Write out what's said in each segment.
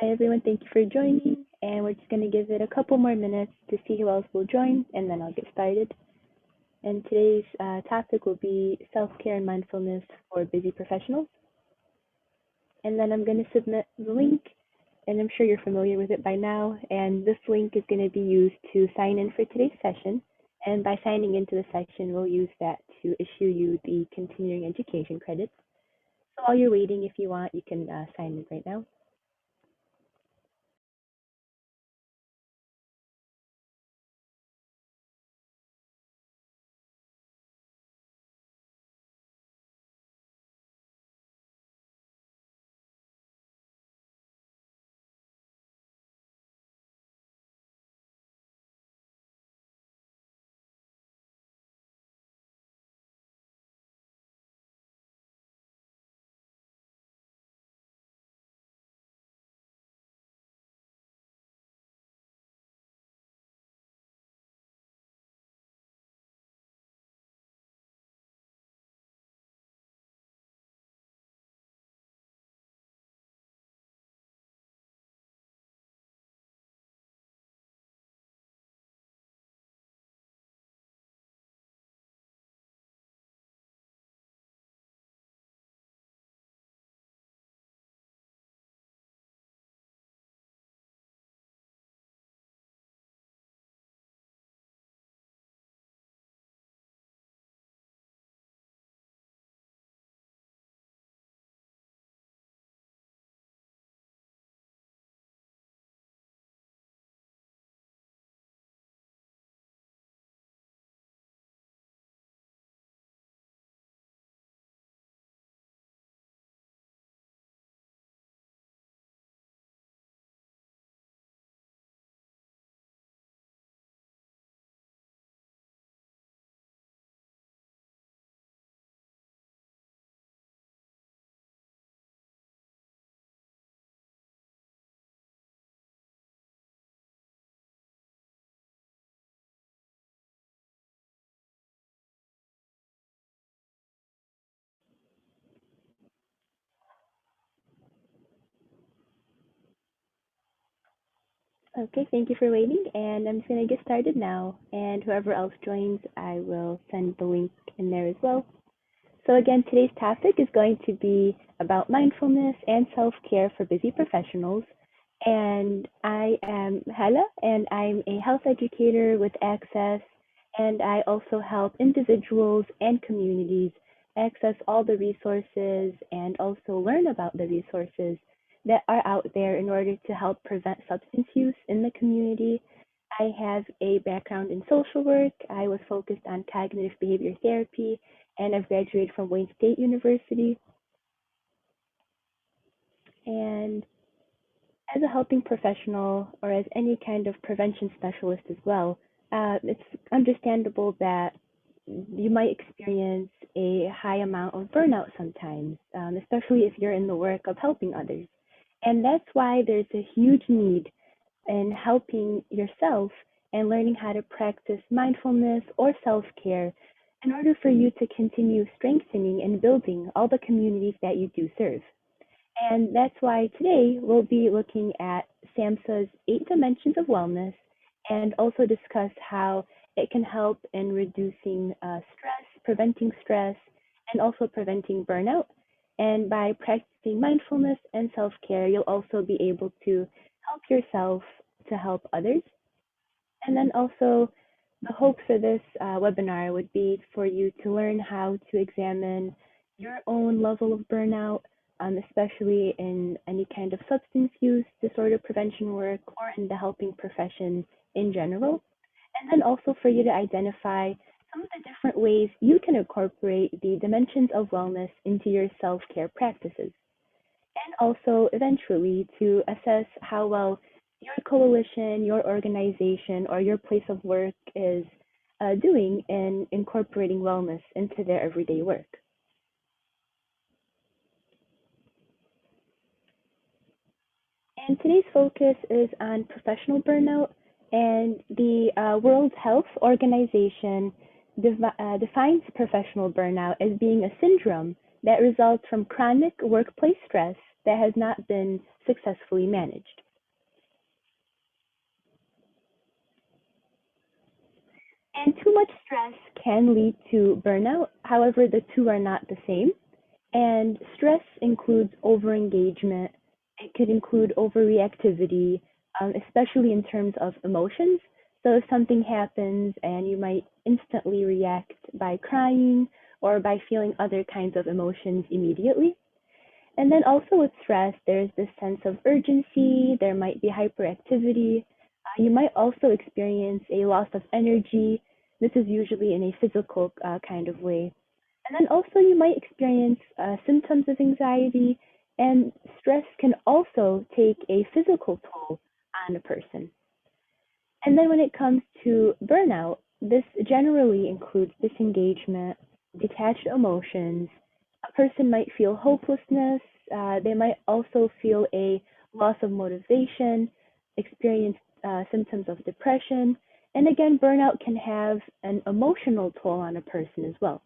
Hi everyone, thank you for joining, and we're just going to give it a couple more minutes to see who else will join, and then I'll get started. And today's topic will be self-care and mindfulness for busy professionals. And then I'm going to submit the link, and I'm sure you're familiar with it by now, and this link is going to be used to sign in for today's session, and by signing into the section, we'll use that to issue you the continuing education credits. So while you're waiting, if you want, you can sign in right now. Okay, thank you for waiting, and I'm just going to get started now, and whoever else joins, I will send the link in there as well. So again, today's topic is going to be about mindfulness and self-care for busy professionals, and I am Hela, and I'm a health educator with Access, and I also help individuals and communities access all the resources and also learn about the resources that are out there in order to help prevent substance use in the community. I have a background in social work. I was focused on cognitive behavior therapy, and I've graduated from Wayne State University. And as a helping professional or as any kind of prevention specialist as well, it's understandable that you might experience a high amount of burnout sometimes, especially if you're in the work of helping others. And that's why there's a huge need in helping yourself and learning how to practice mindfulness or self care in order for you to continue strengthening and building all the communities that you do serve. And that's why today we'll be looking at SAMHSA's 8 dimensions of wellness and also discuss how it can help in reducing stress, preventing stress, and also preventing burnout. And by practicing mindfulness and self care, you'll also be able to help yourself to help others. And then also, the hope for this webinar would be for you to learn how to examine your own level of burnout, especially in any kind of substance use disorder prevention work or in the helping profession in general. And then also for you to identify some of the different ways you can incorporate the dimensions of wellness into your self care practices and also eventually to assess how well your coalition, your organization, or your place of work is doing in incorporating wellness into their everyday work. And today's focus is on professional burnout, and the World Health Organization defines professional burnout as being a syndrome that results from chronic workplace stress that has not been successfully managed. And too much stress can lead to burnout. However, the two are not the same. And stress includes overengagement. It could include overreactivity, especially in terms of emotions. So if something happens and you might instantly react by crying or by feeling other kinds of emotions immediately. And then also with stress, there's this sense of urgency, there might be hyperactivity. You might also experience a loss of energy. This is usually in a physical kind of way. And then also you might experience symptoms of anxiety, and stress can also take a physical toll on a person. And then when it comes to burnout, this generally includes disengagement, detached emotions. A person might feel hopelessness. They might also feel a loss of motivation, experience symptoms of depression. And again, burnout can have an emotional toll on a person as well.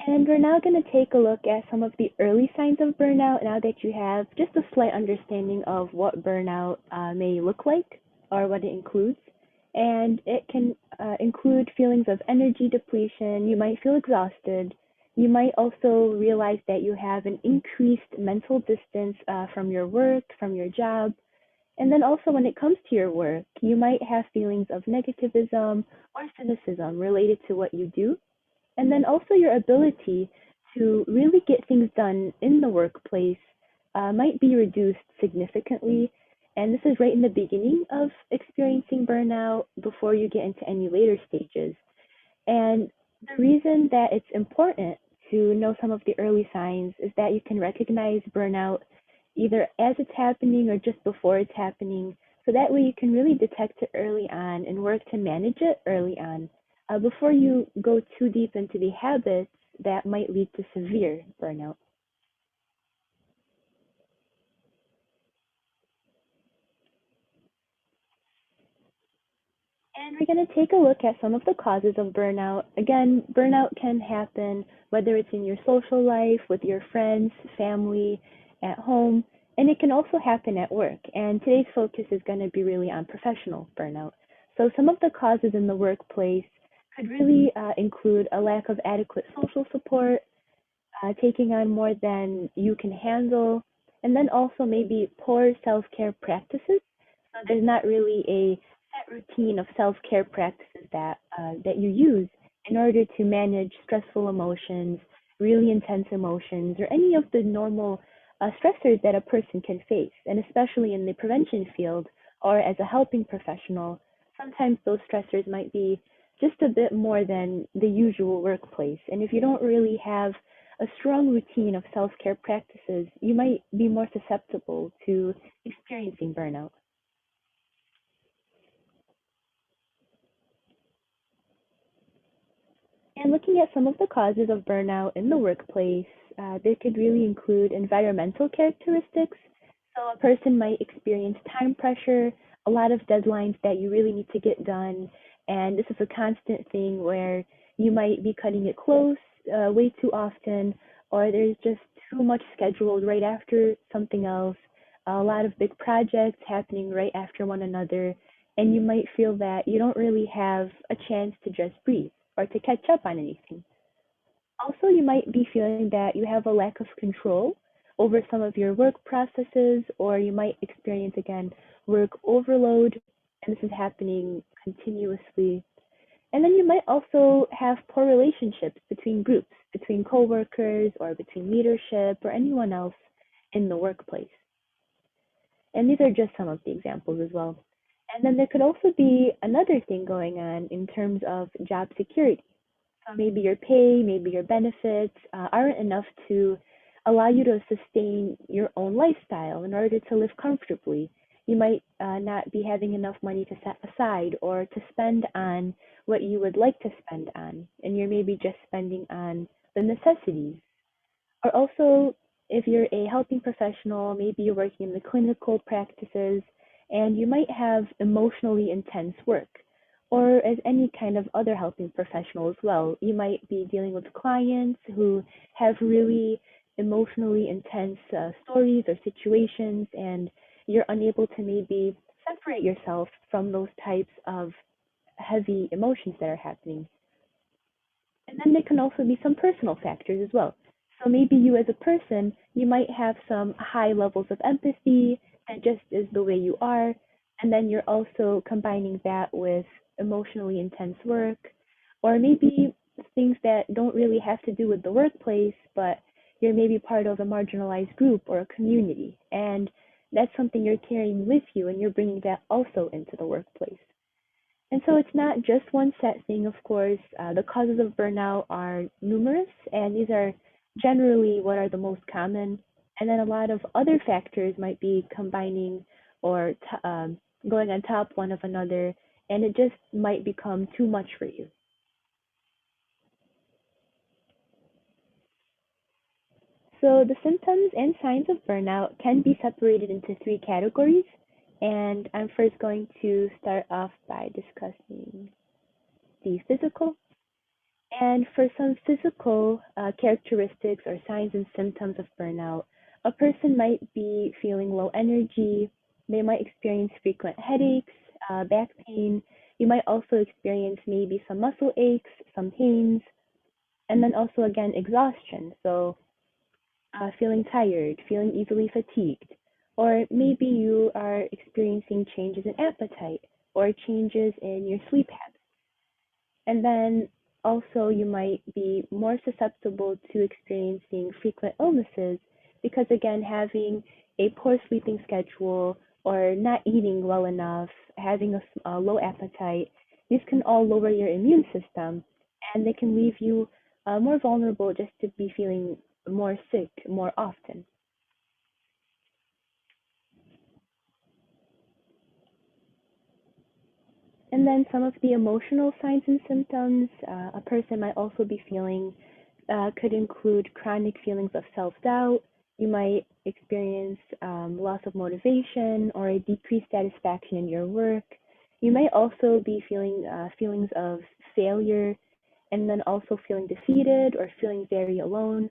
And we're now going to take a look at some of the early signs of burnout now that you have just a slight understanding of what burnout may look like or what it includes. And it can include feelings of energy depletion. You might feel exhausted. You might also realize that you have an increased mental distance from your work, from your job. And then also, when it comes to your work, you might have feelings of negativism or cynicism related to what you do, and then also your ability to really get things done in the workplace might be reduced significantly. And this is right in the beginning of experiencing burnout before you get into any later stages. And the reason that it's important to know some of the early signs is that you can recognize burnout either as it's happening or just before it's happening. So that way you can really detect it early on and work to manage it early on before you go too deep into the habits that might lead to severe burnout. And we're going to take a look at some of the causes of burnout. Again, burnout can happen whether it's in your social life, with your friends, family, at home, and it can also happen at work. And today's focus is going to be really on professional burnout. So, some of the causes in the workplace could really include a lack of adequate social support, taking on more than you can handle, and then also maybe poor self care practices. So there's not really a set routine of self care practices that you use in order to manage stressful emotions, really intense emotions, or any of the normal stressors that a person can face. And especially in the prevention field or as a helping professional, sometimes those stressors might be just a bit more than the usual workplace. And if you don't really have a strong routine of self care practices, you might be more susceptible to experiencing burnout. And looking at some of the causes of burnout in the workplace, they could really include environmental characteristics. So a person might experience time pressure, a lot of deadlines that you really need to get done, and this is a constant thing where you might be cutting it close way too often, or there's just too much scheduled right after something else, a lot of big projects happening right after one another, and you might feel that you don't really have a chance to just breathe or to catch up on anything. Also, you might be feeling that you have a lack of control over some of your work processes, or you might experience again work overload, and this is happening continuously. And then you might also have poor relationships between groups, between coworkers, or between leadership, or anyone else in the workplace. And these are just some of the examples as well. And then there could also be another thing going on in terms of job security. So maybe your pay, maybe your benefits aren't enough to allow you to sustain your own lifestyle in order to live comfortably. You might not be having enough money to set aside or to spend on what you would like to spend on, and you're maybe just spending on the necessities. Or also, if you're a helping professional, maybe you're working in the clinical practices, and you might have emotionally intense work, or as any kind of other helping professional as well. You might be dealing with clients who have really emotionally intense stories or situations, and you're unable to maybe separate yourself from those types of heavy emotions that are happening. And then there can also be some personal factors as well. So maybe you as a person, you might have some high levels of empathy that just is the way you are. And then you're also combining that with emotionally intense work, or maybe things that don't really have to do with the workplace, but you're maybe part of a marginalized group or a community. And that's something you're carrying with you, and you're bringing that also into the workplace. And so it's not just one set thing, of course. The causes of burnout are numerous, and these are generally what are the most common. And then a lot of other factors might be combining or going on top one of another, and it just might become too much for you. So the symptoms and signs of burnout can be separated into three categories, and I'm first going to start off by discussing the physical. And for some physical characteristics or signs and symptoms of burnout, a person might be feeling low energy. They might experience frequent headaches, back pain. You might also experience maybe some muscle aches, some pains, and then also again exhaustion. So feeling tired, feeling easily fatigued, or maybe you are experiencing changes in appetite or changes in your sleep habits. And then also you might be more susceptible to experiencing frequent illnesses because, again, having a poor sleeping schedule or not eating well enough, having a low appetite, these can all lower your immune system, and they can leave you more vulnerable just to be feeling more sick more often. And then some of the emotional signs and symptoms a person might also be feeling could include chronic feelings of self doubt. You might experience loss of motivation or a decreased satisfaction in your work. You might also be feeling feelings of failure, and then also feeling defeated or feeling very alone.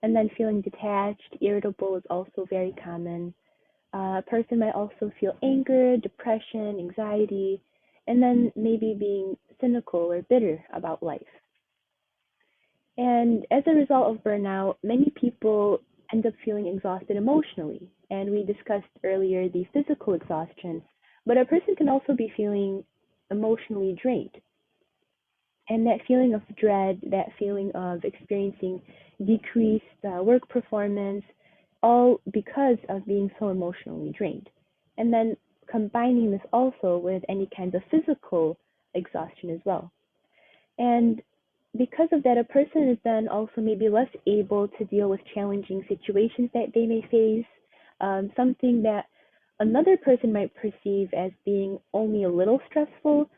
And then feeling detached, irritable is also very common. A person might also feel anger, depression, anxiety, and then maybe being cynical or bitter about life. And as a result of burnout, many people end up feeling exhausted emotionally. And we discussed earlier the physical exhaustion, but a person can also be feeling emotionally drained. And that feeling of dread, that feeling of experiencing decreased work performance, all because of being so emotionally drained. And then combining this also with any kinds of physical exhaustion as well. And because of that, a person is then also maybe less able to deal with challenging situations that they may face, something that another person might perceive as being only a little stressful.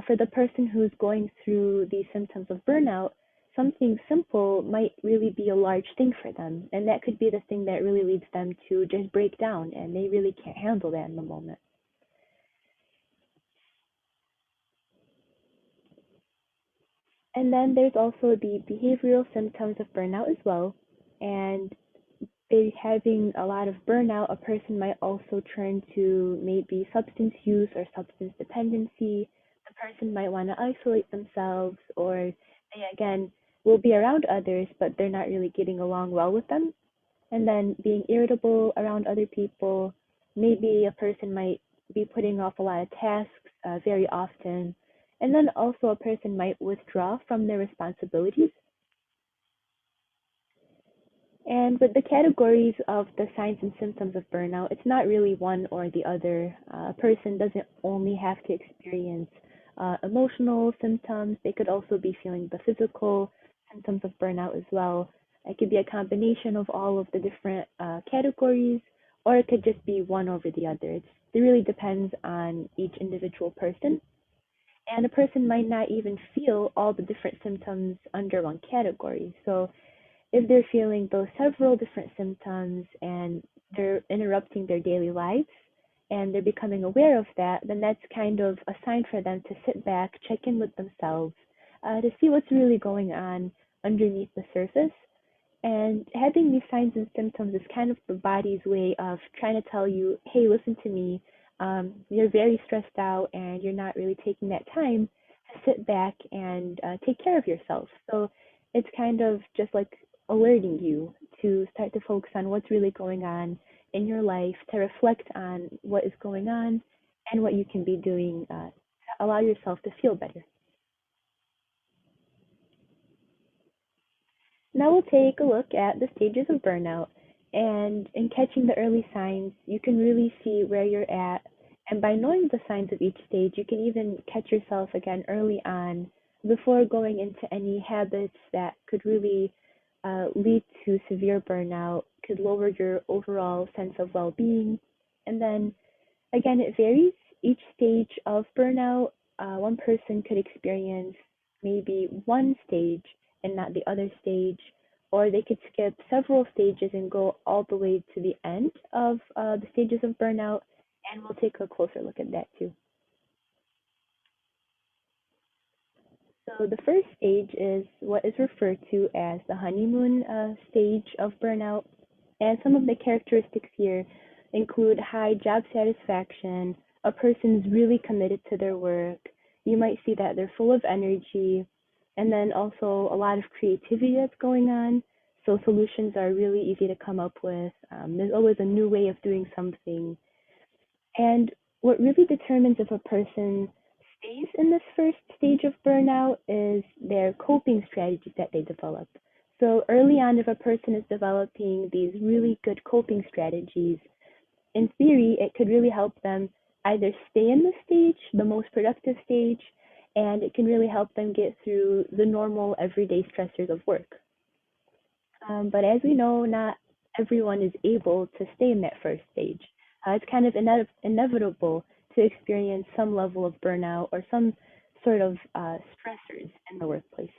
For the person who's going through the symptoms of burnout, something simple might really be a large thing for them. And that could be the thing that really leads them to just break down, and they really can't handle that in the moment. And then there's also the behavioral symptoms of burnout as well. And by having a lot of burnout, a person might also turn to maybe substance use or substance dependency. The person might want to isolate themselves, or they again will be around others, but they're not really getting along well with them. And then being irritable around other people, maybe a person might be putting off a lot of tasks very often. And then also a person might withdraw from their responsibilities. And with the categories of the signs and symptoms of burnout, it's not really one or the other. A person doesn't only have to experience emotional symptoms, they could also be feeling the physical symptoms of burnout as well. It could be a combination of all of the different categories, or it could just be one over the other. It really depends on each individual person. And a person might not even feel all the different symptoms under one category. So if they're feeling those several different symptoms and they're interrupting their daily lives, and they're becoming aware of that, then that's kind of a sign for them to sit back, check in with themselves, to see what's really going on underneath the surface. And having these signs and symptoms is kind of the body's way of trying to tell you, hey, listen to me. You're very stressed out and you're not really taking that time to sit back and take care of yourself. So it's kind of just like alerting you to start to focus on what's really going on in your life, to reflect on what is going on and what you can be doing to allow yourself to feel better. Now we'll take a look at the stages of burnout. And in catching the early signs, you can really see where you're at. And by knowing the signs of each stage, you can even catch yourself again early on before going into any habits that could really lead to severe burnout, could lower your overall sense of well being. And then again, it varies. Each stage of burnout, one person could experience maybe one stage and not the other stage, or they could skip several stages and go all the way to the end of the stages of burnout. And we'll take a closer look at that too. So, the first stage is what is referred to as the honeymoon stage of burnout. And some of the characteristics here include high job satisfaction, a person's really committed to their work. You might see that they're full of energy, and then also a lot of creativity that's going on. So solutions are really easy to come up with. There's always a new way of doing something. And what really determines if a person stays in this first stage of burnout is their coping strategies that they develop. So early on, if a person is developing these really good coping strategies, in theory, it could really help them either stay in the stage, the most productive stage, and it can really help them get through the normal everyday stressors of work. But as we know, not everyone is able to stay in that first stage. It's kind of inevitable to experience some level of burnout or some sort of stressors in the workplace.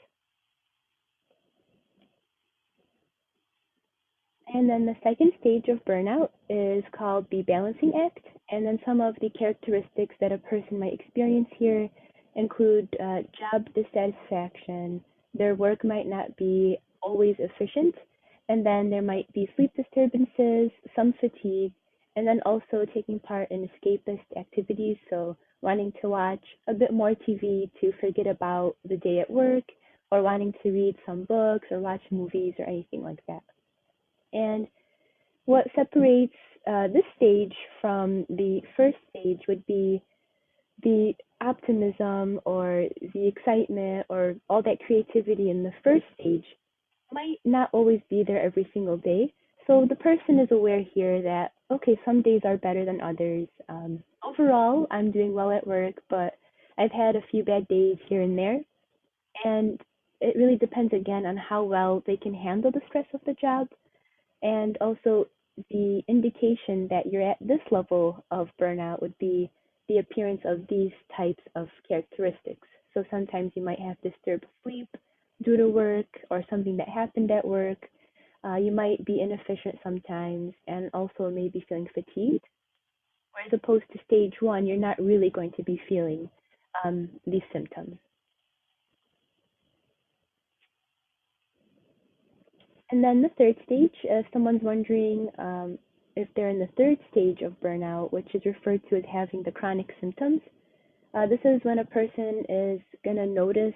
And then the second stage of burnout is called the balancing act. And then some of the characteristics that a person might experience here include job dissatisfaction. Their work might not be always efficient. And then there might be sleep disturbances, some fatigue, and then also taking part in escapist activities. So wanting to watch a bit more TV to forget about the day at work, or wanting to read some books or watch movies or anything like that. And what separates this stage from the first stage would be the optimism or the excitement or all that creativity in the first stage might not always be there every single day. So the person is aware here that, okay, some days are better than others. Overall, I'm doing well at work, but I've had a few bad days here and there. And it really depends again on how well they can handle the stress of the job, and also the indication that you're at this level of burnout would be the appearance of these types of characteristics. So sometimes you might have disturbed sleep due to work or something that happened at work. You might be inefficient sometimes and also maybe feeling fatigued. Whereas opposed to stage one, you're not really going to be feeling these symptoms. And then the third stage, if someone's wondering if they're in the third stage of burnout, which is referred to as having the chronic symptoms, this is when a person is going to notice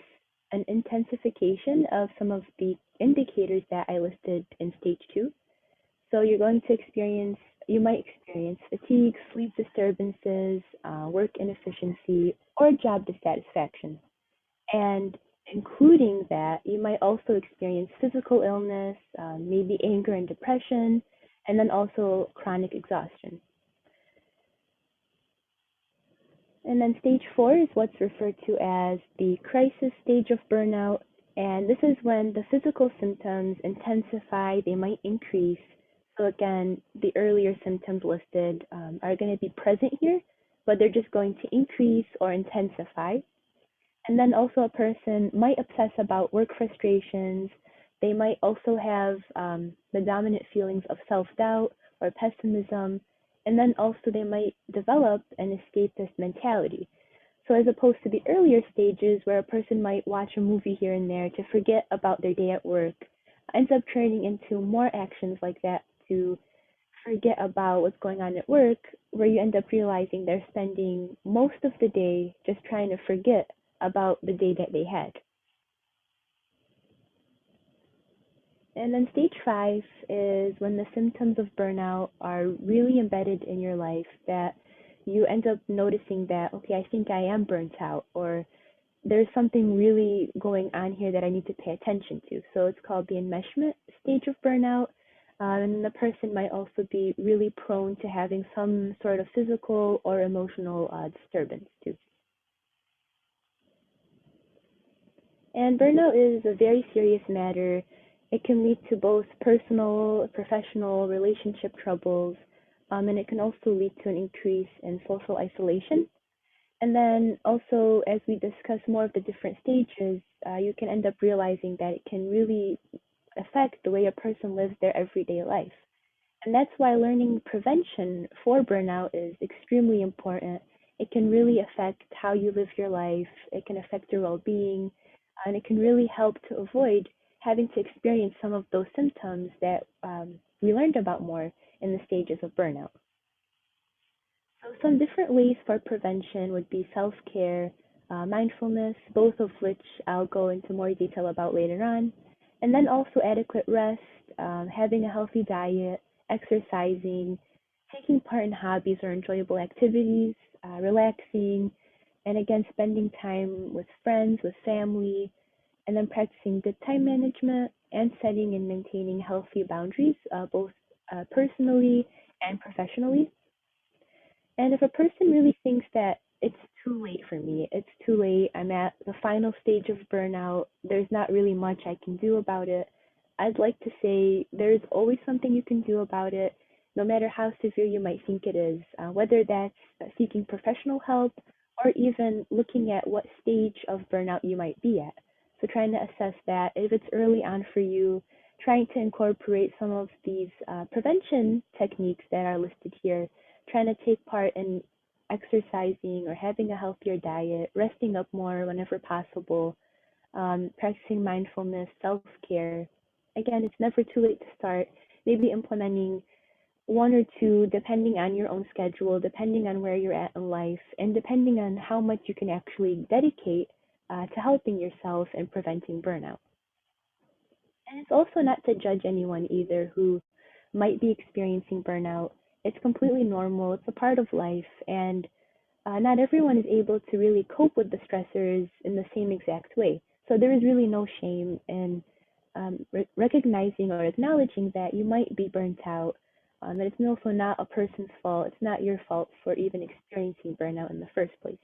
an intensification of some of the indicators that I listed in stage two. So you're going to experience, you might experience fatigue, sleep disturbances, work inefficiency, or job dissatisfaction. And including that, you might also experience physical illness, maybe anger and depression, and then also chronic exhaustion. And then stage four is what's referred to as the crisis stage of burnout. And this is when the physical symptoms intensify, they might increase. So again, the earlier symptoms listed are going to be present here, but they're just going to increase or intensify. And then also a person might obsess about work frustrations. They might also have the dominant feelings of self-doubt or pessimism. And then also they might develop an escapist mentality. So as opposed to the earlier stages where a person might watch a movie here and there to forget about their day at work, ends up turning into more actions like that to forget about what's going on at work, where you end up realizing they're spending most of the day just trying to forget about the day that they had. And then stage five is when the symptoms of burnout are really embedded in your life that you end up noticing that, okay, I think I am burnt out, or there's something really going on here that I need to pay attention to. So it's called the enmeshment stage of burnout. And the person might also be really prone to having some sort of physical or emotional disturbance too. And burnout is a very serious matter. It can lead to both personal, professional, relationship troubles, and it can also lead to an increase in social isolation. And then also, as we discuss more of the different stages, you can end up realizing that it can really affect the way a person lives their everyday life. And that's why learning prevention for burnout is extremely important. It can really affect how you live your life, it can affect your well being, and it can really help to avoid having to experience some of those symptoms that we learned about more in the stages of burnout. So, some different ways for prevention would be self care, mindfulness, both of which I'll go into more detail about later on, and then also adequate rest, having a healthy diet, exercising, taking part in hobbies or enjoyable activities, relaxing, and again, spending time with friends, with family, and then practicing good time management and setting and maintaining healthy boundaries, both personally and professionally. And if a person really thinks that it's too late for me, it's too late, I'm at the final stage of burnout, there's not really much I can do about it, I'd like to say there's always something you can do about it, no matter how severe you might think it is, whether that's seeking professional help or even looking at what stage of burnout you might be at. So, trying to assess that if it's early on for you, trying to incorporate some of these prevention techniques that are listed here, trying to take part in exercising or having a healthier diet, resting up more whenever possible, practicing mindfulness, self care. Again, it's never too late to start. Maybe implementing one or two, depending on your own schedule, depending on where you're at in life, and depending on how much you can actually dedicate to helping yourself and preventing burnout. And it's also not to judge anyone either who might be experiencing burnout. It's completely normal, it's a part of life, and not everyone is able to really cope with the stressors in the same exact way. So there is really no shame in recognizing or acknowledging that you might be burnt out. And it's also not a person's fault. It's not your fault for even experiencing burnout in the first place.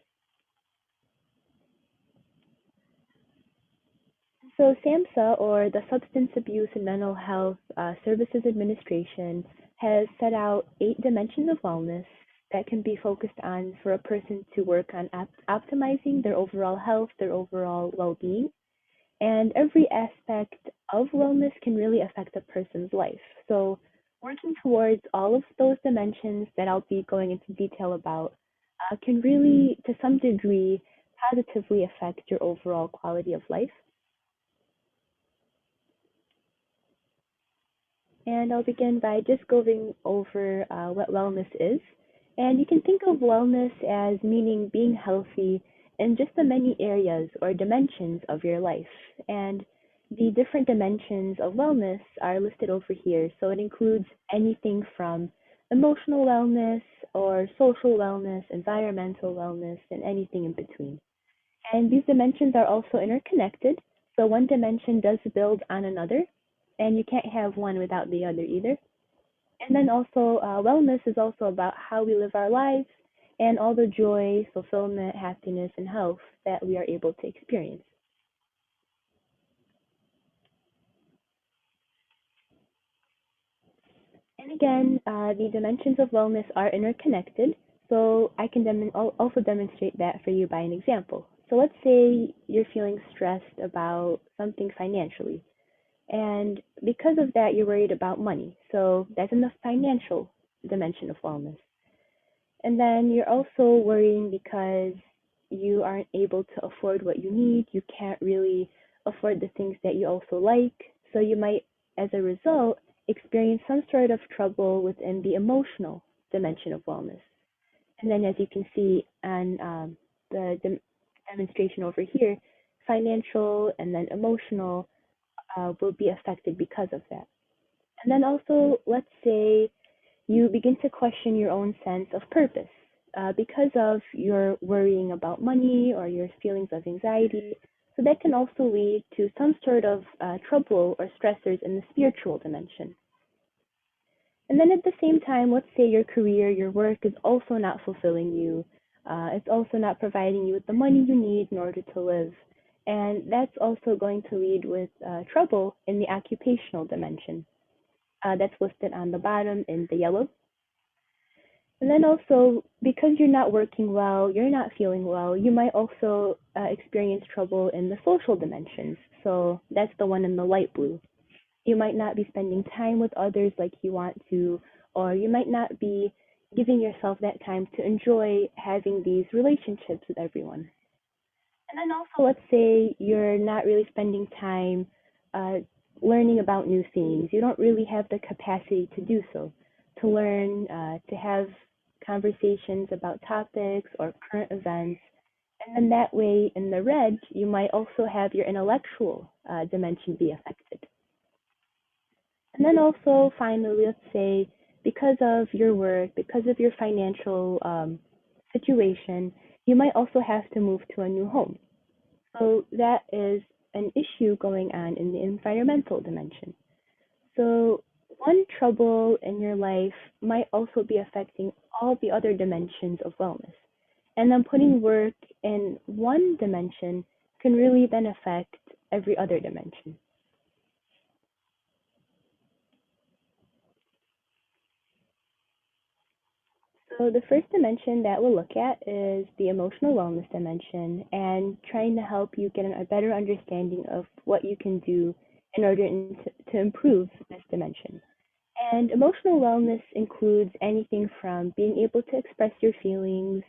So SAMHSA, or the Substance Abuse and Mental Health Services Administration, has set out 8 dimensions of wellness that can be focused on for a person to work on optimizing their overall health, their overall well-being. And every aspect of wellness can really affect a person's life. So working towards all of those dimensions that I'll be going into detail about can really, to some degree, positively affect your overall quality of life. And I'll begin by just going over what wellness is. And you can think of wellness as meaning being healthy in just the many areas or dimensions of your life. And the different dimensions of wellness are listed over here. So it includes anything from emotional wellness or social wellness, environmental wellness, and anything in between. And these dimensions are also interconnected. So one dimension does build on another, and you can't have one without the other either. And then also, wellness is also about how we live our lives and all the joy, fulfillment, happiness, and health that we are able to experience. And again, the dimensions of wellness are interconnected. So I can also demonstrate that for you by an example. So let's say you're feeling stressed about something financially. And because of that, you're worried about money. So that's in the financial dimension of wellness. And then you're also worrying because you aren't able to afford what you need. You can't really afford the things that you also like. So you might, as a result, experience some sort of trouble within the emotional dimension of wellness. And then, as you can see on the demonstration over here, financial and then emotional will be affected because of that. And then also, let's say you begin to question your own sense of purpose because of your worrying about money or your feelings of anxiety. So that can also lead to some sort of trouble or stressors in the spiritual dimension. And then at the same time, let's say your career, your work is also not fulfilling you. It's also not providing you with the money you need in order to live. And that's also going to lead with trouble in the occupational dimension. That's listed on the bottom in the yellow. And then also, because you're not working well, you're not feeling well, you might also experience trouble in the social dimensions. So that's the one in the light blue. You might not be spending time with others like you want to, or you might not be giving yourself that time to enjoy having these relationships with everyone. And then also, let's say you're not really spending time uh, learning about new things. You don't really have the capacity to do so, to learn, to have conversations about topics or current events. And then that way, in the red, you might also have your intellectual dimension be affected. And then also, finally, let's say because of your work, because of your financial situation, you might also have to move to a new home. So that is an issue going on in the environmental dimension. So one trouble in your life might also be affecting all the other dimensions of wellness. And then putting work in one dimension can really then affect every other dimension. So the first dimension that we'll look at is the emotional wellness dimension and trying to help you get a better understanding of what you can do in order to improve this dimension. And emotional wellness includes anything from being able to express your feelings,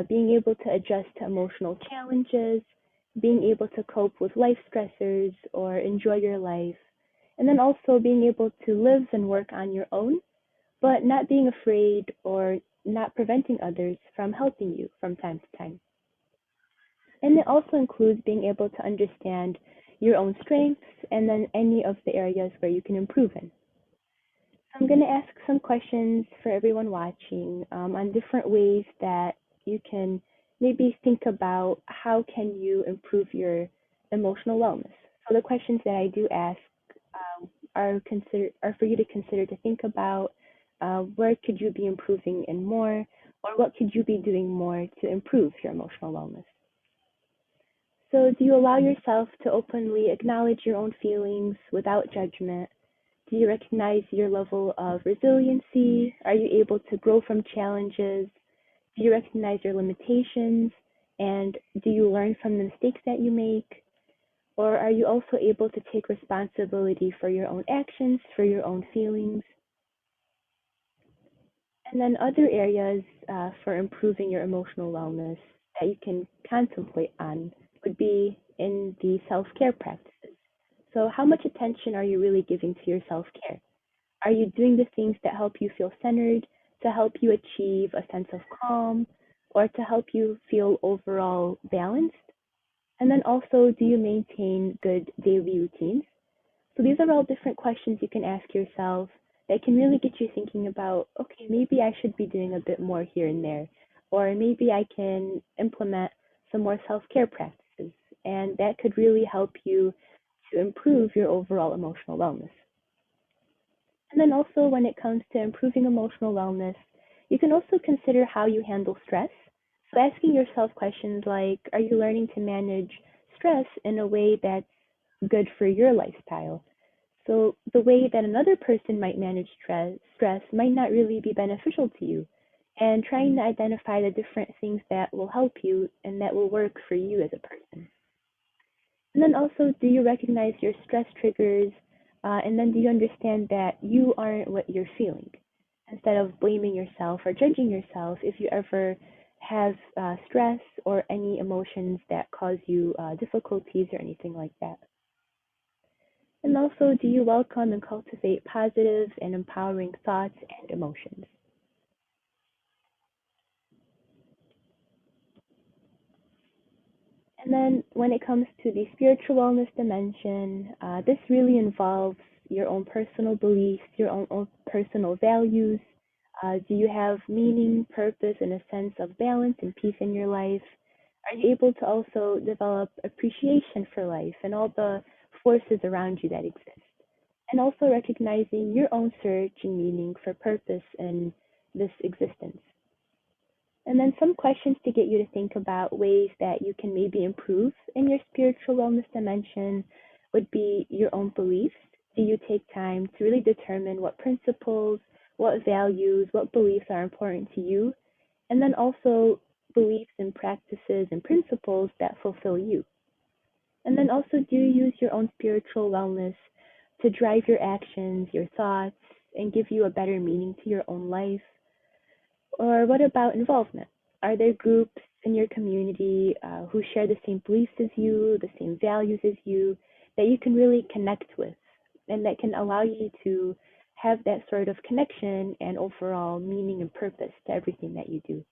being able to adjust to emotional challenges, being able to cope with life stressors or enjoy your life, and then also being able to live and work on your own but not being afraid or not preventing others from helping you from time to time. And it also includes being able to understand your own strengths and then any of the areas where you can improve in. So I'm going to ask some questions for everyone watching on different ways that you can maybe think about how can you improve your emotional wellness. So the questions that I do ask are for you to consider to think about where could you be improving in more, or what could you be doing more to improve your emotional wellness. So, do you allow yourself to openly acknowledge your own feelings without judgment? Do you recognize your level of resiliency? Are you able to grow from challenges? Do you recognize your limitations? And do you learn from the mistakes that you make? Or are you also able to take responsibility for your own actions, for your own feelings? And then other areas for improving your emotional wellness that you can contemplate on would be in the self-care practices. So how much attention are you really giving to your self-care? Are you doing the things that help you feel centered, to help you achieve a sense of calm, or to help you feel overall balanced? And then also, do you maintain good daily routines? So these are all different questions you can ask yourself that can really get you thinking about, okay, maybe I should be doing a bit more here and there, or maybe I can implement some more self-care practices, and that could really help you to improve your overall emotional wellness. And then also when it comes to improving emotional wellness, you can also consider how you handle stress. So asking yourself questions like, are you learning to manage stress in a way that's good for your lifestyle? So the way that another person might manage stress might not really be beneficial to you. And trying to identify the different things that will help you and that will work for you as a person. And then also, do you recognize your stress triggers? And then do you understand that you aren't what you're feeling? instead of blaming yourself or judging yourself if you ever have stress or any emotions that cause you difficulties or anything like that. And also, do you welcome and cultivate positive and empowering thoughts and emotions? And then when it comes to the spiritual wellness dimension, this really involves your own personal beliefs, your own personal values. Do you have meaning, purpose, and a sense of balance and peace in your life? Are you able to also develop appreciation for life and all the forces around you that exist? And also recognizing your own search and meaning for purpose in this existence. And then some questions to get you to think about ways that you can maybe improve in your spiritual wellness dimension would be your own beliefs. Do you take time to really determine what principles, what values, what beliefs are important to you? And then also beliefs and practices and principles that fulfill you. And then also, do you use your own spiritual wellness to drive your actions, your thoughts, and give you a better meaning to your own life? Or what about involvement? Are there groups in your community who share the same beliefs as you, the same values as you, that you can really connect with and that can allow you to have that sort of connection and overall meaning and purpose to everything that you do?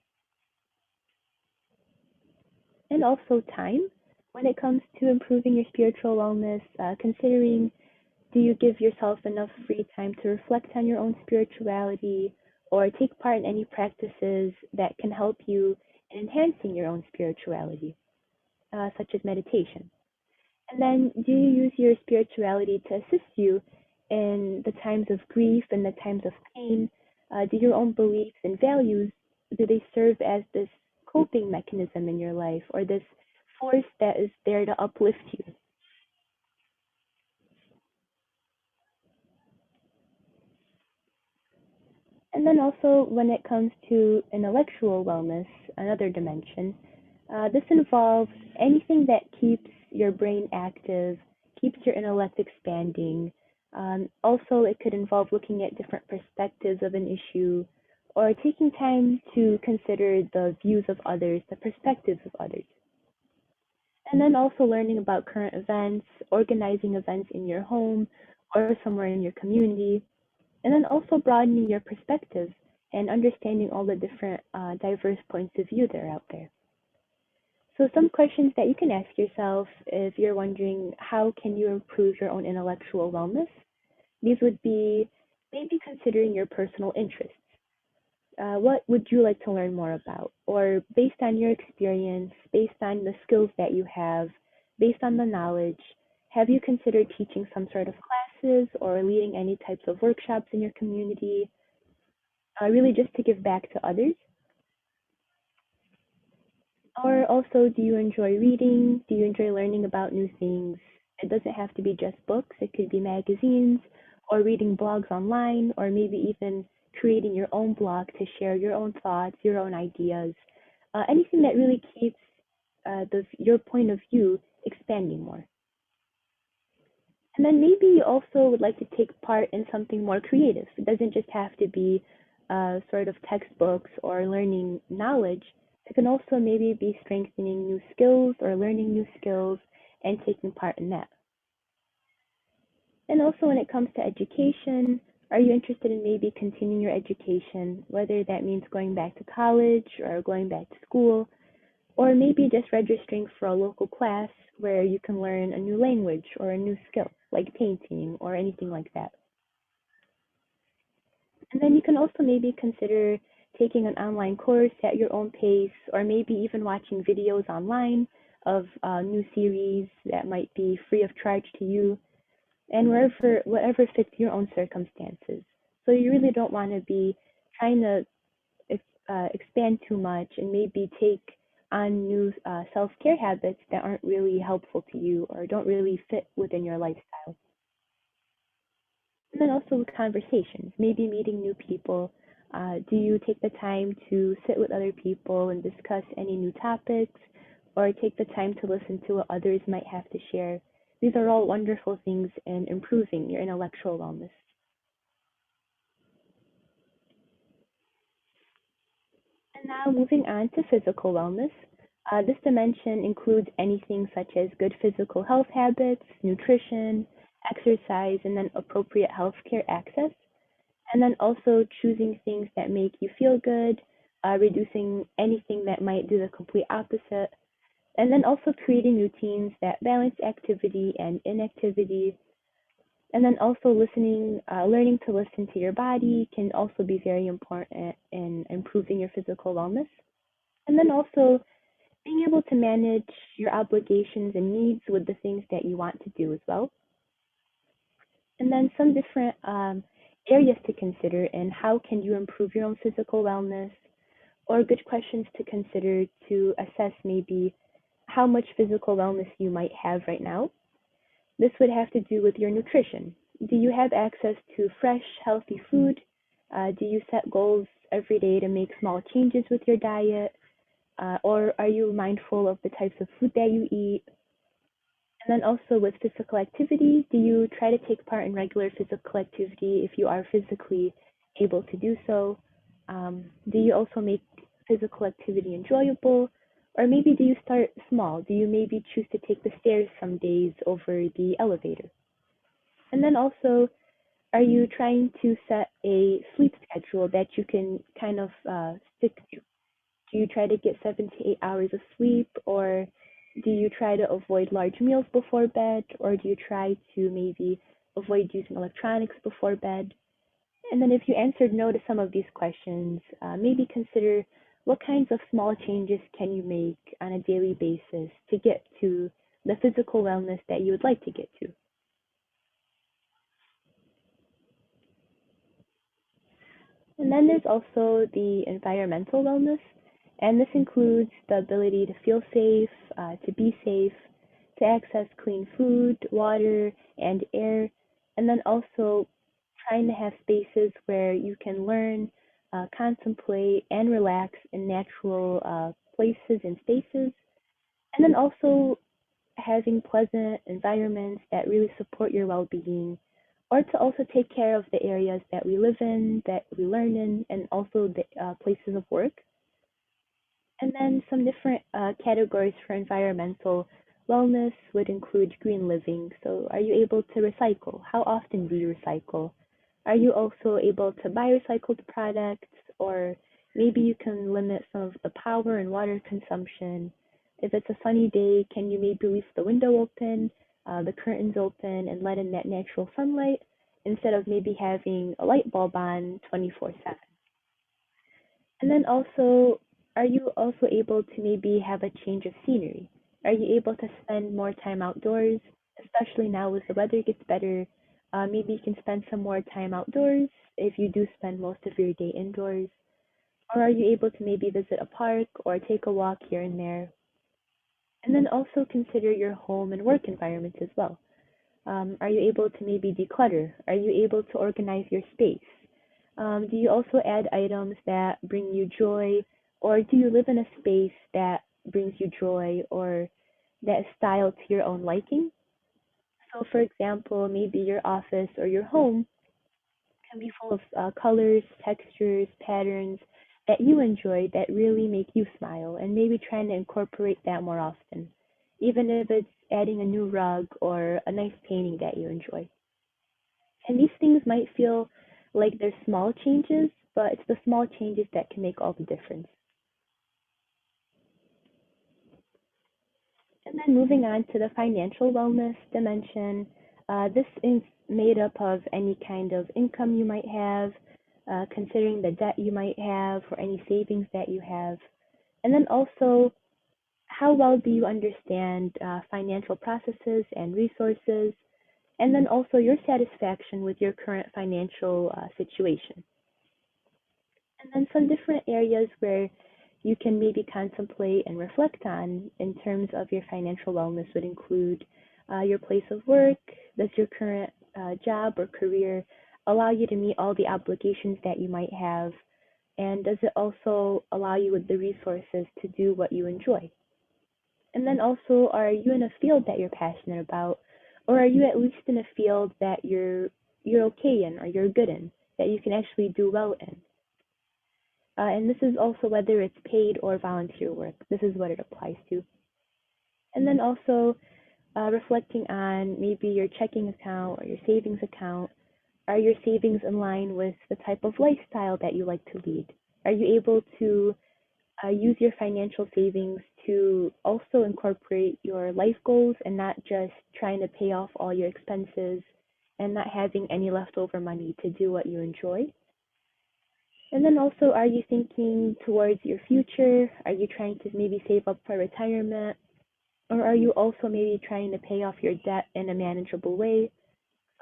And also time. When it comes to improving your spiritual wellness, considering, do you give yourself enough free time to reflect on your own spirituality or take part in any practices that can help you in enhancing your own spirituality, such as meditation? And then, do you use your spirituality to assist you in the times of grief and the times of pain? Do your own beliefs and values, do they serve as this coping mechanism in your life or this force that is there to uplift you? And then also when it comes to intellectual wellness, another dimension, this involves anything that keeps your brain active, keeps your intellect expanding. Also, it could involve looking at different perspectives of an issue or taking time to consider the views of others, the perspectives of others. And then also learning about current events, organizing events in your home or somewhere in your community, and then also broadening your perspective and understanding all the different diverse points of view that are out there. So some questions that you can ask yourself if you're wondering how can you improve your own intellectual wellness, these would be maybe considering your personal interests. What would you like to learn more about? Or based on your experience, based on the skills that you have, based on the knowledge, have you considered teaching some sort of classes or leading any types of workshops in your community, really just to give back to others? Or also, do you enjoy reading? Do you enjoy learning about new things? It doesn't have to be just books, it could be magazines or reading blogs online, or maybe even creating your own blog to share your own thoughts, your own ideas, anything that really keeps your point of view expanding more. And then maybe you also would like to take part in something more creative. It doesn't just have to be sort of textbooks or learning knowledge. It can also maybe be strengthening new skills or learning new skills and taking part in that. And also when it comes to education, are you interested in maybe continuing your education, whether that means going back to college or going back to school, or maybe just registering for a local class where you can learn a new language or a new skill, like painting or anything like that. And then you can also maybe consider taking an online course at your own pace, or maybe even watching videos online of new series that might be free of charge to you, and whatever fits your own circumstances. So you really don't want to be trying to expand too much and maybe take on new self-care habits that aren't really helpful to you or don't really fit within your lifestyle. And then also with conversations, maybe meeting new people. Do you take the time to sit with other people and discuss any new topics, or take the time to listen to what others might have to share? These are all wonderful things in improving your intellectual wellness. And now moving on to physical wellness. This dimension includes anything such as good physical health habits, nutrition, exercise, and then appropriate healthcare access. And then also choosing things that make you feel good, reducing anything that might do the complete opposite, and then also creating routines that balance activity and inactivity. And then also learning to listen to your body can also be very important in improving your physical wellness. And then also being able to manage your obligations and needs with the things that you want to do as well. And then some different areas to consider and how can you improve your own physical wellness, or good questions to consider to assess maybe how much physical wellness you might have right now. This would have to do with your nutrition. Do you have access to fresh, healthy food? Do you set goals every day to make small changes with your diet? Or are you mindful of the types of food that you eat? And then also with physical activity, do you try to take part in regular physical activity if you are physically able to do so? Do you also make physical activity enjoyable? Or maybe do you start small? Do you maybe choose to take the stairs some days over the elevator? And then also, are you trying to set a sleep schedule that you can kind of stick to? Do you try to get 7 to 8 hours of sleep, or do you try to avoid large meals before bed, or do you try to maybe avoid using electronics before bed? And then if you answered no to some of these questions, maybe consider what kinds of small changes can you make on a daily basis to get to the physical wellness that you would like to get to. And then there's also the environmental wellness, and this includes the ability to feel safe, to be safe, to access clean food, water, and air, and then also trying to have spaces where you can learn, contemplate, and relax in natural places and spaces, and then also having pleasant environments that really support your well-being, or to also take care of the areas that we live in, that we learn in, and also the places of work. And then some different categories for environmental wellness would include green living. So, are you able to recycle? How often do you recycle? Are you also able to buy recycled products? Or maybe you can limit some of the power and water consumption. If it's a sunny day, can you maybe leave the window open, the curtains open, and let in that natural sunlight instead of maybe having a light bulb on 24/7? And then also, are you also able to maybe have a change of scenery? Are you able to spend more time outdoors, especially now as the weather gets better? Maybe you can spend some more time outdoors if you do spend most of your day indoors. Or are you able to maybe visit a park or take a walk here and there? And then also consider your home and work environment as well. Are you able to maybe declutter? Are you able to organize your space? Do you also add items that bring you joy, or do you live in a space that brings you joy or that is styled to your own liking? So, for example, maybe your office or your home can be full of colors, textures, patterns that you enjoy that really make you smile, and maybe trying to incorporate that more often, even if it's adding a new rug or a nice painting that you enjoy. And these things might feel like they're small changes, but it's the small changes that can make all the difference. And then moving on to the financial wellness dimension, this is made up of any kind of income you might have, considering the debt you might have or any savings that you have, and then also how well do you understand financial processes and resources, and then also your satisfaction with your current financial situation. And then some different areas where you can maybe contemplate and reflect on in terms of your financial wellness would include your place of work. Does your current job or career allow you to meet all the obligations that you might have? And does it also allow you with the resources to do what you enjoy? And then also, are you in a field that you're passionate about, or are you at least in a field that you're okay in or you're good in, that you can actually do well in? And this is also whether it's paid or volunteer work. This is what it applies to. And then also reflecting on maybe your checking account or your savings account. Are your savings in line with the type of lifestyle that you like to lead? Are you able to use your financial savings to also incorporate your life goals and not just trying to pay off all your expenses and not having any leftover money to do what you enjoy? And then also, are you thinking towards your future? Are you trying to maybe save up for retirement? Or are you also maybe trying to pay off your debt in a manageable way?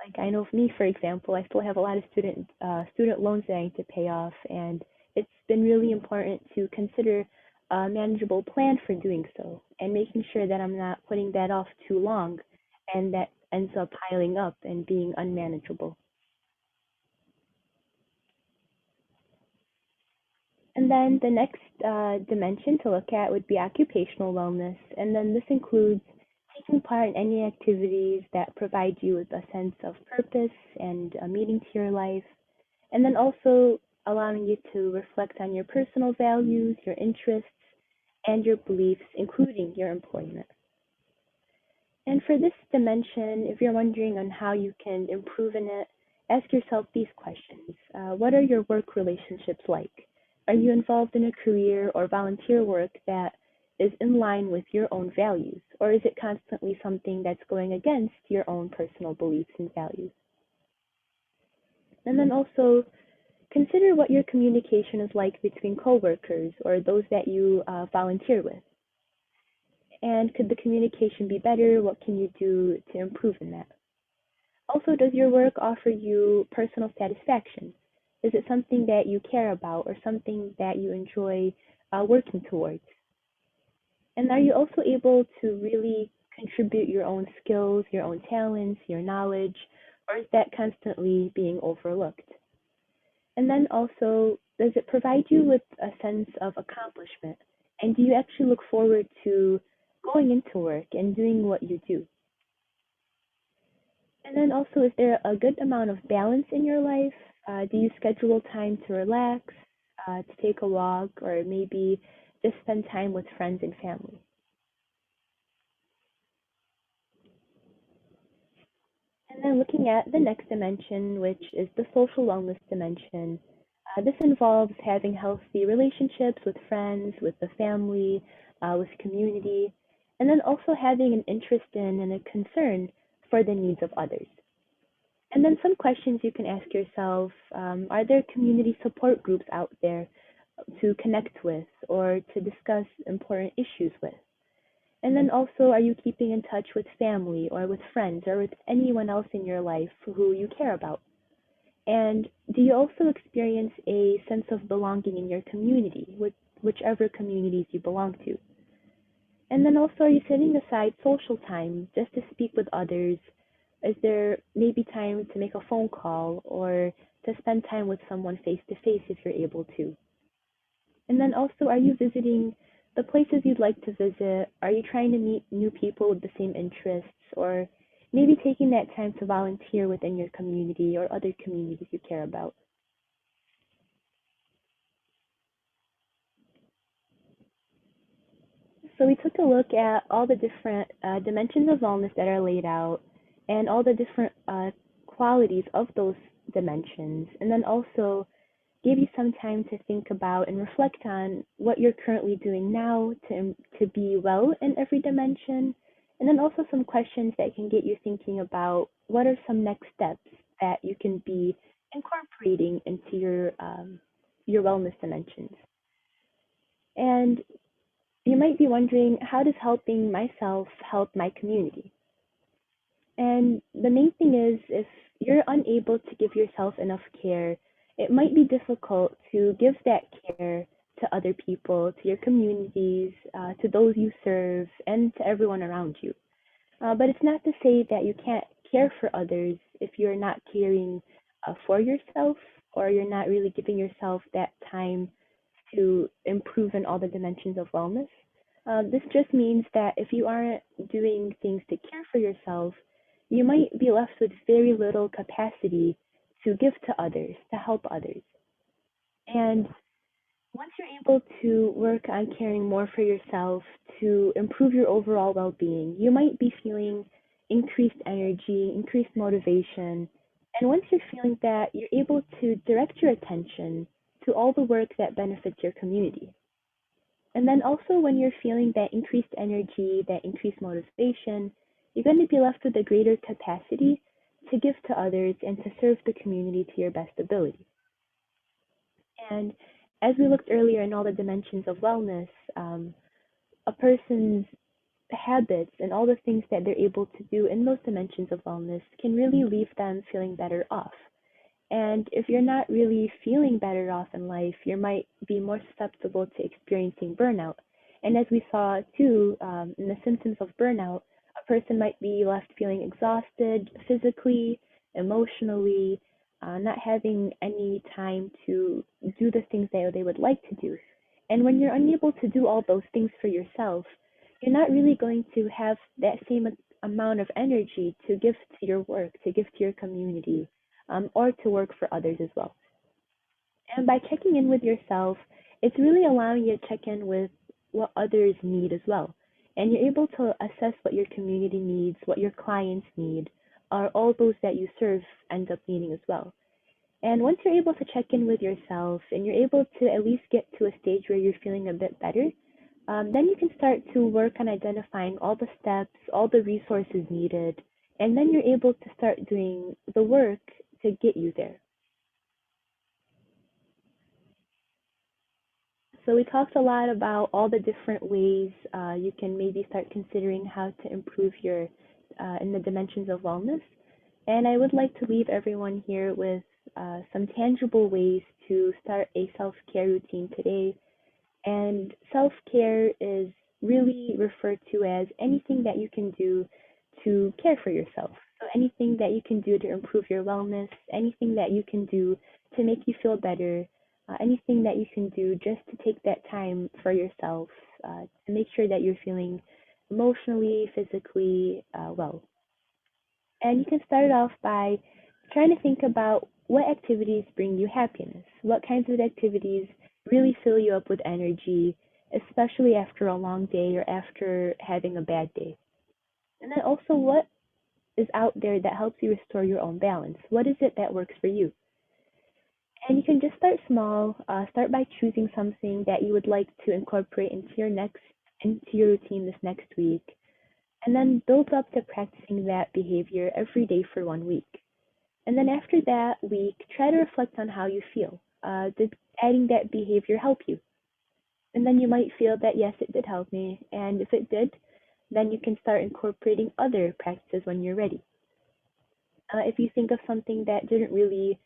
Like I know for me, for example, I still have a lot of student loans that I need to pay off, and it's been really important to consider a manageable plan for doing so, and making sure that I'm not putting that off too long, and that ends up piling up and being unmanageable. And then the next dimension to look at would be occupational wellness, and then this includes taking part in any activities that provide you with a sense of purpose and a meaning to your life, and then also allowing you to reflect on your personal values, your interests, and your beliefs, including your employment. And for this dimension, if you're wondering on how you can improve in it, ask yourself these questions. What are your work relationships like? Are you involved in a career or volunteer work that is in line with your own values? Or is it constantly something that's going against your own personal beliefs and values? And then also consider what your communication is like between coworkers or those that you volunteer with. And could the communication be better? What can you do to improve in that? Also, does your work offer you personal satisfaction? Is it something that you care about or something that you enjoy working towards? And are you also able to really contribute your own skills, your own talents, your knowledge, or is that constantly being overlooked? And then also, does it provide you with a sense of accomplishment? And do you actually look forward to going into work and doing what you do? And then also, is there a good amount of balance in your life? Do you schedule time to relax, to take a walk, or maybe just spend time with friends and family? And then looking at the next dimension, which is the social wellness dimension, this involves having healthy relationships with friends, with the family, with community, and then also having an interest in and a concern for the needs of others. And then some questions you can ask yourself, are there community support groups out there to connect with or to discuss important issues with? And then also, are you keeping in touch with family or with friends or with anyone else in your life who you care about? And do you also experience a sense of belonging in your community, whichever communities you belong to? And then also, are you setting aside social time just to speak with others? Is there maybe time to make a phone call or to spend time with someone face to face if you're able to? And then also, are you visiting the places you'd like to visit? Are you trying to meet new people with the same interests? Or maybe taking that time to volunteer within your community or other communities you care about? So we took a look at all the different dimensions of wellness that are laid out and all the different qualities of those dimensions, and then also gave you some time to think about and reflect on what you're currently doing now to be well in every dimension, and then also some questions that can get you thinking about what are some next steps that you can be incorporating into your wellness dimensions. And you might be wondering, how does helping myself help my community? And the main thing is, if you're unable to give yourself enough care, it might be difficult to give that care to other people, to your communities, to those you serve, and to everyone around you. But it's not to say that you can't care for others if you're not caring for yourself or you're not really giving yourself that time to improve in all the dimensions of wellness. This just means that if you aren't doing things to care for yourself, you might be left with very little capacity to give to others, to help others. And Once you're able to work on caring more for yourself to improve your overall well being, you might be feeling increased energy, increased motivation. And once you're feeling that, you're able to direct your attention to all the work that benefits your community. And then also, when you're feeling that increased energy, that increased motivation, you're going to be left with a greater capacity to give to others and to serve the community to your best ability. And as we looked earlier in all the dimensions of wellness, a person's habits and all the things that they're able to do in those dimensions of wellness can really leave them feeling better off. And if you're not really feeling better off in life, you might be more susceptible to experiencing burnout. And as we saw too, in the symptoms of burnout, a person might be left feeling exhausted physically, emotionally, not having any time to do the things that they would like to do. And when you're unable to do all those things for yourself, you're not really going to have that same amount of energy to give to your work, to give to your community, or to work for others as well. And by checking in with yourself, it's really allowing you to check in with what others need as well. And you're able to assess what your community needs, what your clients need, or all those that you serve end up needing as well. And once you're able to check in with yourself and you're able to at least get to a stage where you're feeling a bit better, then you can start to work on identifying all the steps, all the resources needed, and then you're able to start doing the work to get you there. So we talked a lot about all the different ways you can maybe start considering how to improve your in the dimensions of wellness. And I would like to leave everyone here with some tangible ways to start a self-care routine today. And self-care is really referred to as anything that you can do to care for yourself. So anything that you can do to improve your wellness, anything that you can do to make you feel better, anything that you can do just to take that time for yourself, to make sure that you're feeling emotionally, physically well. And you can start off by trying to think about what activities bring you happiness. What kinds of activities really fill you up with energy, especially after a long day or after having a bad day. And then also, what is out there that helps you restore your own balance? What is it that works for you? And you can just start small. Start by choosing something that you would like to incorporate into your routine this next week, and then build up to practicing that behavior every day for 1 week. And then after that week, try to reflect on how you feel. Did adding that behavior help you? And then you might feel that yes, it did help me. And if it did, then you can start incorporating other practices when you're ready. If you think of something that didn't really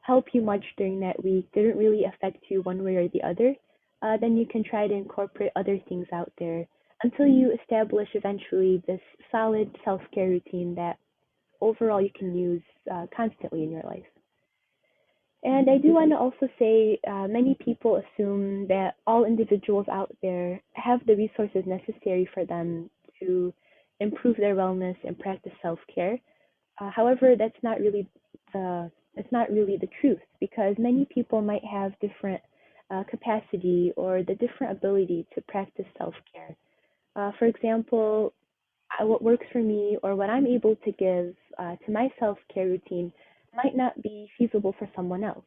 help you much during that week, didn't really affect you one way or the other, then you can try to incorporate other things out there until you establish eventually this solid self care routine that overall you can use constantly in your life. And I do want to also say many people assume that all individuals out there have the resources necessary for them to improve their wellness and practice self care. However, that's not really the truth because many people might have different capacity or the different ability to practice self care. For example, what works for me or what I'm able to give to my self care routine might not be feasible for someone else.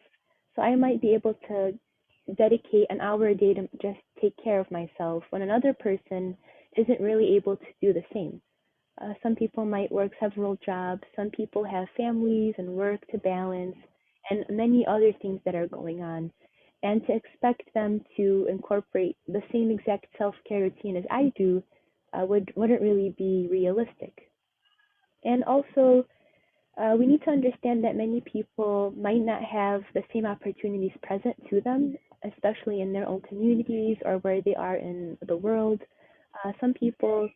So I might be able to dedicate an hour a day to just take care of myself when another person isn't really able to do the same. Some people might work several jobs, some people have families and work to balance, and many other things that are going on. And to expect them to incorporate the same exact self care routine as I do wouldn't really be realistic. And also, we need to understand that many people might not have the same opportunities present to them, especially in their own communities or where they are in the world. Some people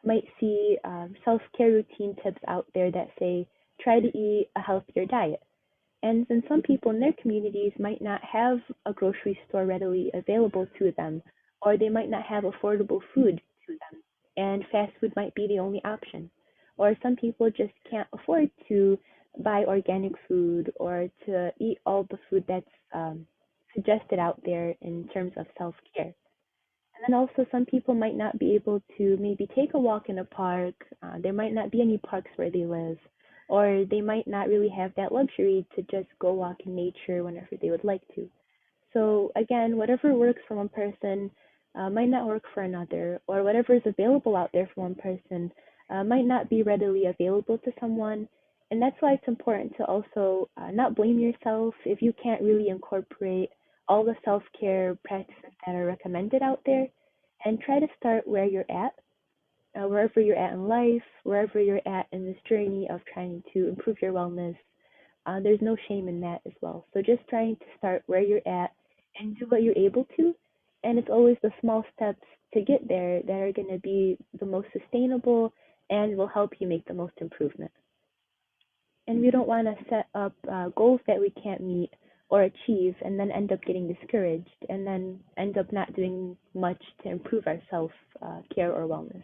might see self-care routine tips out there that say try to eat a healthier diet. And then some people in their communities might not have a grocery store readily available to them, or they might not have affordable food to them, and fast food might be the only option. Or some people just can't afford to buy organic food or to eat all the food that's suggested out there in terms of self-care. And then also, some people might not be able to maybe take a walk in a park. There might not be any parks where they live, or they might not really have that luxury to just go walk in nature whenever they would like to. So again, whatever works for one person might not work for another, or whatever is available out there for one person might not be readily available to someone. And that's why it's important to also not blame yourself if you can't really incorporate all the self care practices that are recommended out there, and try to start where you're at, wherever you're at in life, wherever you're at in this journey of trying to improve your wellness. There's no shame in that as well. So just trying to start where you're at and do what you're able to. And it's always the small steps to get there that are going to be the most sustainable and will help you make the most improvement. And we don't want to set up goals that we can't meet or achieve and then end up getting discouraged and then end up not doing much to improve our self care or wellness.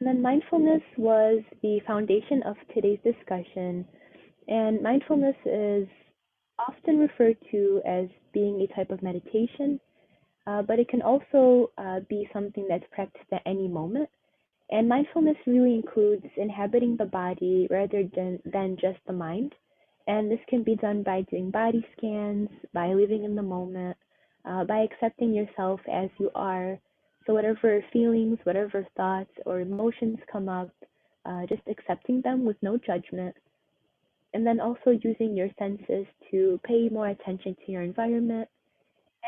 And then mindfulness was the foundation of today's discussion. And mindfulness is often referred to as being a type of meditation, but it can also be something that's practiced at any moment. And mindfulness really includes inhabiting the body rather than just the mind. And this can be done by doing body scans, by living in the moment, by accepting yourself as you are. So, whatever feelings, whatever thoughts or emotions come up, just accepting them with no judgment. And then also using your senses to pay more attention to your environment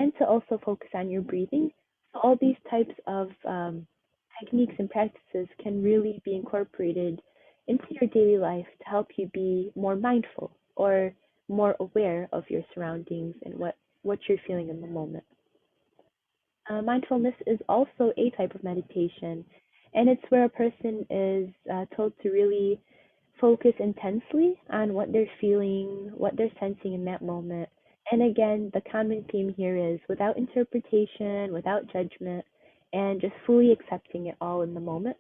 and to also focus on your breathing. So, all these types of techniques and practices can really be incorporated into your daily life to help you be more mindful or more aware of your surroundings and what you're feeling in the moment. Mindfulness is also a type of meditation, and it's where a person is told to really focus intensely on what they're feeling, what they're sensing in that moment. And again, the common theme here is without interpretation, without judgment, and just fully accepting it all in the moment.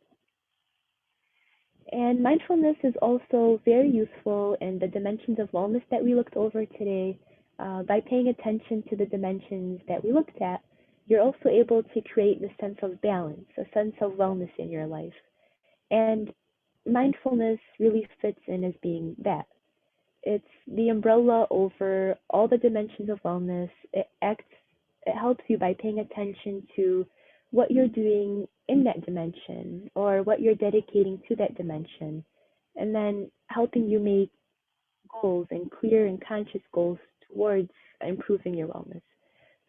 And mindfulness is also very useful in the dimensions of wellness that we looked over today. By paying attention to the dimensions that we looked at, you're also able to create the sense of balance, a sense of wellness in your life. And mindfulness really fits in as being that. It's the umbrella over all the dimensions of wellness. It helps you by paying attention to what you're doing in that dimension or what you're dedicating to that dimension, and then helping you make goals and clear and conscious goals towards improving your wellness.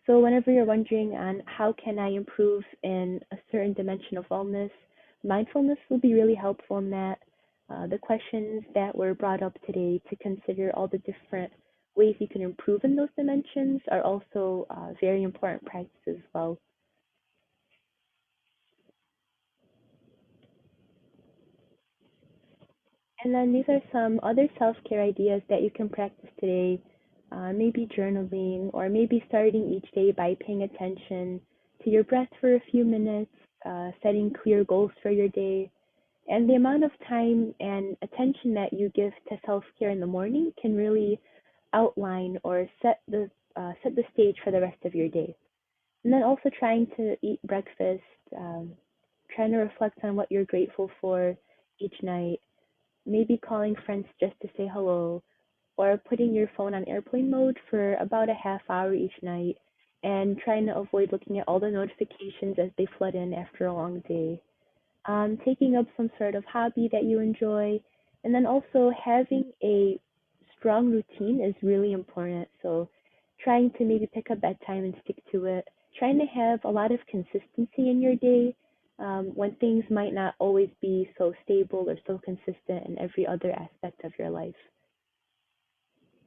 So whenever you're wondering on how can I improve in a certain dimension of wellness, mindfulness will be really helpful in that. The questions that were brought up today to consider all the different ways you can improve in those dimensions are also very important practices as well. And then these are some other self-care ideas that you can practice today. Maybe journaling, or maybe starting each day by paying attention to your breath for a few minutes, setting clear goals for your day. And the amount of time and attention that you give to self-care in the morning can really outline or set the stage for the rest of your day. And then also trying to eat breakfast, um, trying to reflect on what you're grateful for each night, maybe calling friends just to say hello, or putting your phone on airplane mode for about a half hour each night, and trying to avoid looking at all the notifications as they flood in after a long day. Taking up some sort of hobby that you enjoy, and then also having a strong routine is really important. So, trying to maybe pick a bedtime and stick to it, trying to have a lot of consistency in your day when things might not always be so stable or so consistent in every other aspect of your life.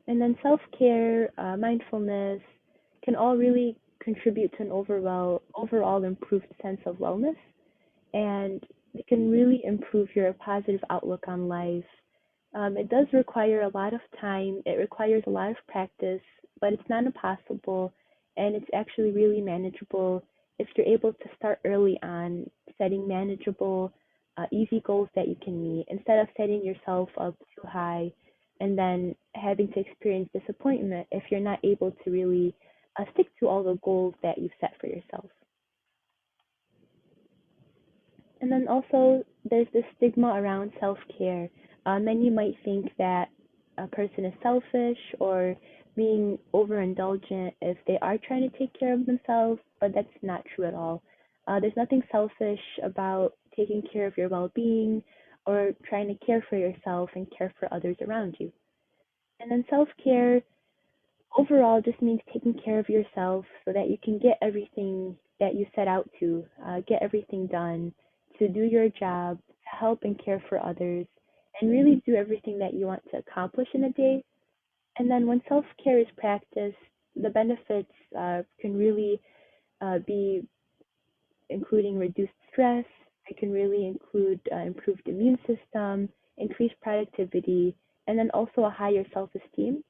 And then self care, mindfulness can all really contribute to an overall improved sense of wellness, and it can really improve your positive outlook on life. It does require a lot of time, it requires a lot of practice, but it's not impossible, and it's actually really manageable if you're able to start early on setting manageable easy goals that you can meet instead of setting yourself up too high and then having to experience disappointment if you're not able to really stick to all the goals that you've set for yourself. And then also, there's this stigma around self care. Many might think that a person is selfish or being overindulgent if they are trying to take care of themselves, but that's not true at all. There's nothing selfish about taking care of your well being or trying to care for yourself and care for others around you. And then self care overall just means taking care of yourself so that you can get everything that you set out to, get everything done, to do your job, to help and care for others, and really do everything that you want to accomplish in a day. And then when self care is practiced, the benefits can really be including reduced stress. It can really include improved immune system, increased productivity, and then also a higher self esteem.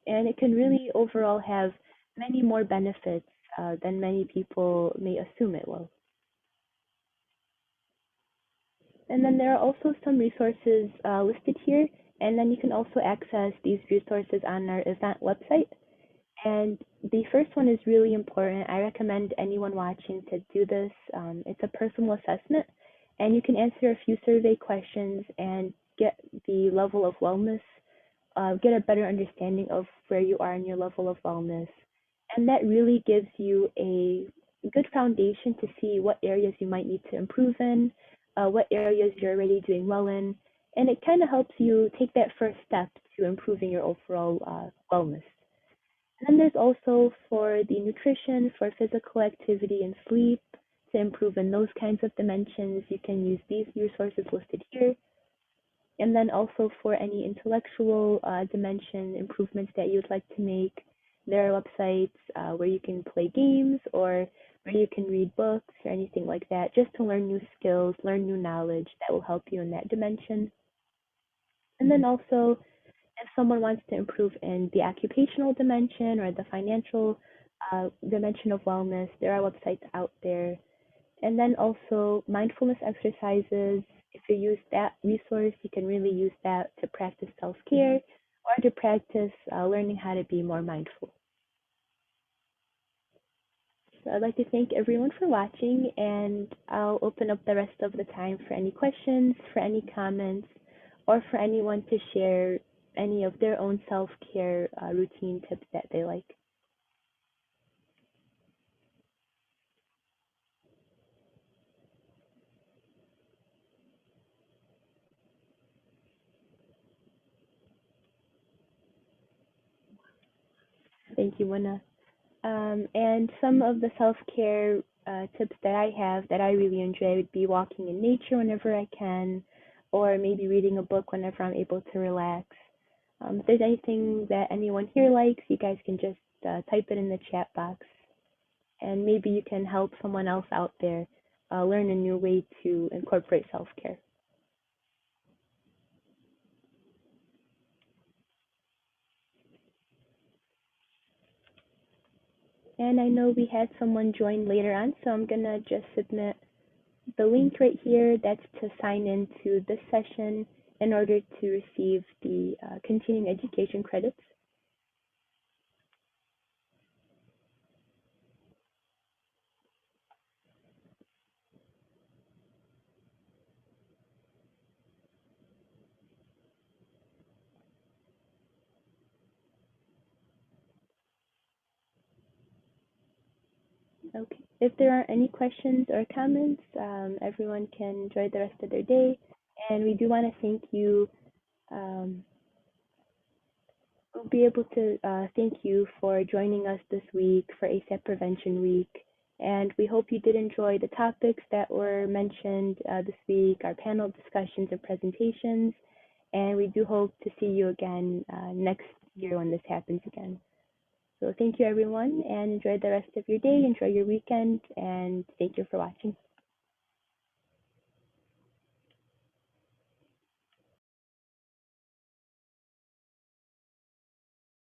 And it can really overall have many more benefits than many people may assume it will. And then there are also some resources listed here, and then you can also access these resources on our event website. And the first one is really important. I recommend anyone watching to do this. It's a personal assessment, and you can answer a few survey questions and get the level of wellness, get a better understanding of where you are in your level of wellness. And that really gives you a good foundation to see what areas you might need to improve in, what areas you're already doing well in, and it kind of helps you take that first step to improving your overall wellness. And then there's also for the nutrition, for physical activity and sleep, to improve in those kinds of dimensions. You can use these resources listed here. And then also for any intellectual dimension improvements that you'd like to make, there are websites where you can play games or where you can read books or anything like that, just to learn new skills, learn new knowledge that will help you in that dimension. And then also, if someone wants to improve in the occupational dimension or the financial dimension of wellness, there are websites out there. And then also mindfulness exercises. If you use that resource, you can really use that to practice self-care or to practice learning how to be more mindful. So I'd like to thank everyone for watching, and I'll open up the rest of the time for any questions, for any comments, or for anyone to share any of their own self-care routine tips that they like. Thank you, Mona. And some of the self-care tips that I have that I really enjoy would be walking in nature whenever I can, or maybe reading a book whenever I'm able to relax. If there's anything that anyone here likes, you guys can just type it in the chat box, and maybe you can help someone else out there learn a new way to incorporate self-care. And I know we had someone join later on, so I'm gonna just submit the link right here. That's to sign into this session in order to receive the continuing education credits. Okay. If there are any questions or comments, everyone can enjoy the rest of their day. And we do want to thank you. We'll be able to thank you for joining us this week for ASAP Prevention Week. And we hope you did enjoy the topics that were mentioned this week, our panel discussions and presentations. And we do hope to see you again next year when this happens again. So thank you, everyone, and enjoy the rest of your day. Enjoy your weekend, and thank you for watching.